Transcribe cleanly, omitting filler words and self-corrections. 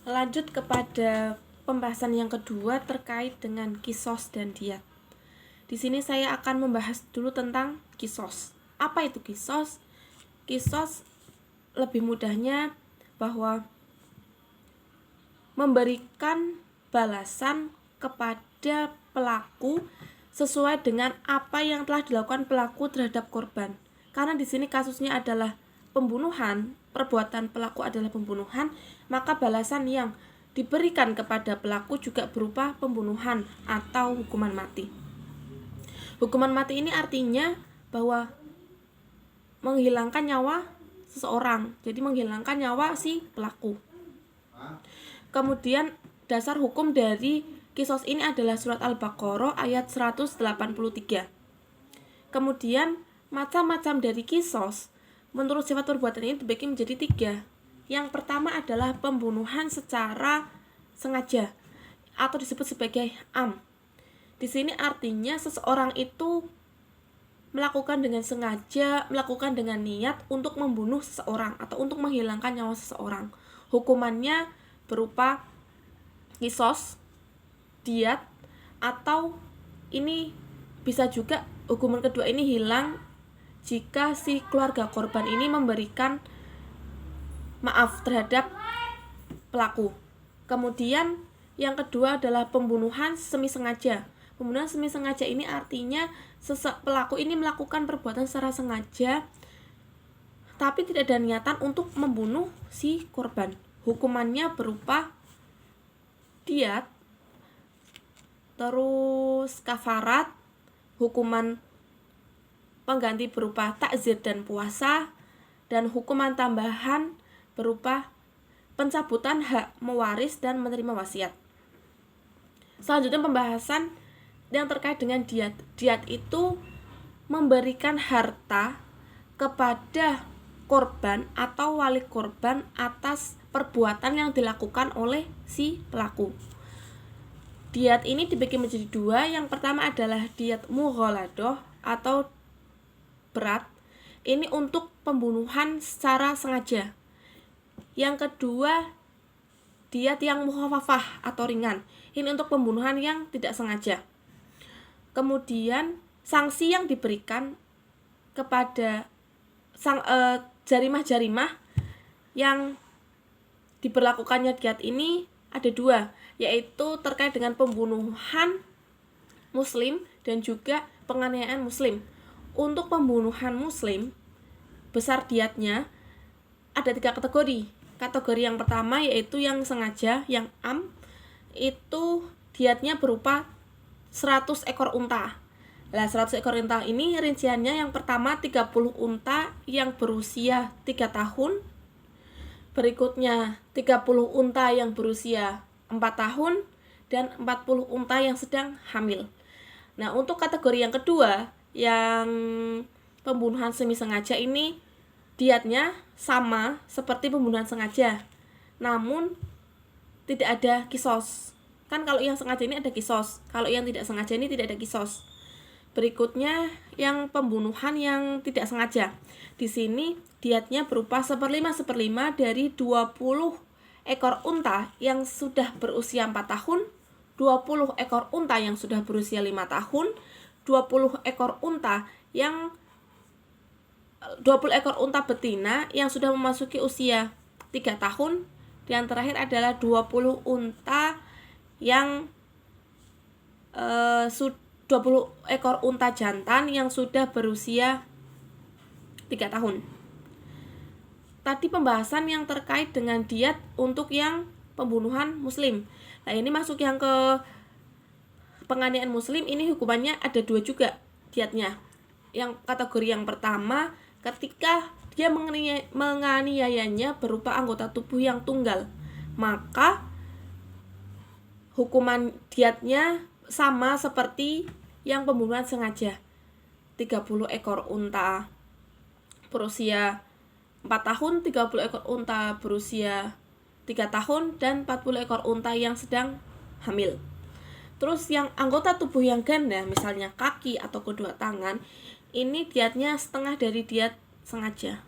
Lanjut kepada pembahasan yang kedua terkait dengan kisos dan diat. Di sini saya akan membahas dulu tentang kisos. Apa itu kisos? Kisos lebih mudahnya bahwa memberikan balasan kepada pelaku sesuai dengan apa yang telah dilakukan pelaku terhadap korban. Karena di sini kasusnya adalah pembunuhan, perbuatan pelaku adalah pembunuhan, maka balasan yang diberikan kepada pelaku juga berupa pembunuhan atau hukuman mati. Hukuman mati ini artinya bahwa menghilangkan nyawa seseorang, jadi menghilangkan nyawa si pelaku. Kemudian dasar hukum dari kisos ini adalah surat Al-Baqarah ayat 183. Kemudian macam-macam dari kisos menurut sifat perbuatan ini dibagi menjadi 3. Yang pertama adalah pembunuhan secara sengaja atau disebut sebagai am. Di sini artinya seseorang itu melakukan dengan sengaja, melakukan dengan niat untuk membunuh seseorang atau untuk menghilangkan nyawa seseorang. Hukumannya berupa kisos, diat, atau ini bisa juga hukuman kedua ini hilang jika si keluarga korban ini memberikan maaf terhadap pelaku. Kemudian yang kedua adalah pembunuhan semi sengaja. Pembunuhan semi sengaja ini artinya pelaku ini melakukan perbuatan secara sengaja tapi tidak ada niatan untuk membunuh si korban. Hukumannya berupa diat, terus kafarat, hukuman pengganti berupa takzir dan puasa, dan hukuman tambahan berupa pencabutan hak mewaris dan menerima wasiat. Selanjutnya pembahasan yang terkait dengan diat. Diat itu memberikan harta kepada korban atau wali korban atas perbuatan yang dilakukan oleh si pelaku. Diat ini dibagi menjadi 2. Yang pertama adalah diat mughaladoh atau berat. Ini untuk pembunuhan secara sengaja. Yang kedua, diat yang mukhafafah atau ringan. Ini untuk pembunuhan yang tidak sengaja. Kemudian sanksi yang diberikan kepada jarimah-jarimah yang diberlakukannya diat ini ada 2, yaitu terkait dengan pembunuhan muslim dan juga penganiayaan muslim. Untuk pembunuhan muslim, besar diatnya ada 3 kategori. Kategori yang pertama yaitu yang sengaja, yang am, itu diatnya berupa 100 ekor unta. Nah, 100 ekor unta ini rinciannya yang pertama 30 unta yang berusia 3 tahun, berikutnya 30 unta yang berusia 4 tahun, dan 40 unta yang sedang hamil. Nah, untuk kategori yang kedua, yang pembunuhan semi sengaja ini diatnya sama seperti pembunuhan sengaja, namun tidak ada kisos. Kan kalau yang sengaja ini ada kisos, kalau yang tidak sengaja ini tidak ada kisos. Berikutnya yang pembunuhan yang tidak sengaja. Di sini diatnya berupa 1/5 dari 20 ekor unta yang sudah berusia 4 tahun, 20 ekor unta yang sudah berusia 5 tahun, 20 ekor unta betina yang sudah memasuki usia 3 tahun, dan terakhir adalah 20 unta yang 20 ekor unta jantan yang sudah berusia 3 tahun. Tadi pembahasan yang terkait dengan diat untuk yang pembunuhan muslim. Nah, ini masuk yang ke penganiayaan muslim, ini hukumannya ada 2 juga diatnya. Yang kategori yang pertama, ketika dia menganiayanya berupa anggota tubuh yang tunggal, maka hukuman diatnya sama seperti yang pembunuhan sengaja. 30 ekor unta berusia 4 tahun, 30 ekor unta berusia 3 tahun, dan 40 ekor unta yang sedang hamil. Terus yang anggota tubuh yang ganda, misalnya kaki atau kedua tangan, ini diatnya setengah dari diat sengaja.